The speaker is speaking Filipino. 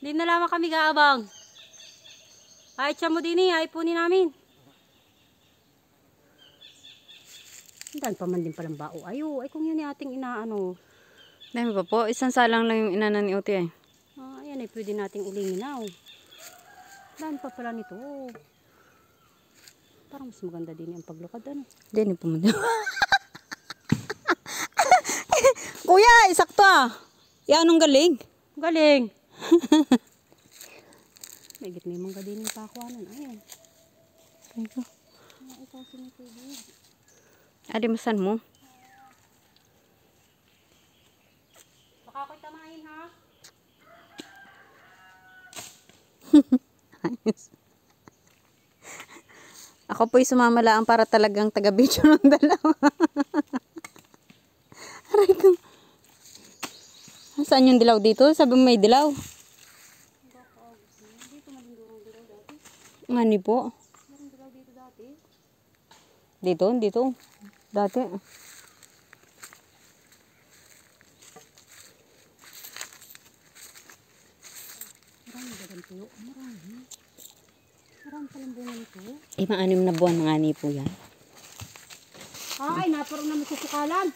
Hindi na lamang kami gaabang. Kahit siya mo din ay punin namin. Dahil pa man din palang bao. Ayo, ay kung yun yung ating inaano. Dami pa po. Isang salang lang yung inanan ni Uti ay. Ayan ay pwede nating ilinginaw. Dahil pa pala nito. Parang mas maganda din yung paglukad. Ano? Hindi po mo. Kuya, isakto ah. Yan anong galing? Galing. May git may mangga din yung pakuanan. Ayan. Ito. Ikaw sinitubig. Adimasan mo. Baka ako'y tamahin ha. Ako po'y sumamalaan para talagang taga-video ng dalawa. Aray ko. Saan yung dilaw dito? Sabi mo may dilaw. Dito malindurong dilaw dati. Ngani po? Meron dilaw dito dati. Dito. Dati. Marami dagang tuyo. Marami. Marami palang bunga nito. Eh, maanim na buwan nga ni po yan. Ay, naparang na masusukalan.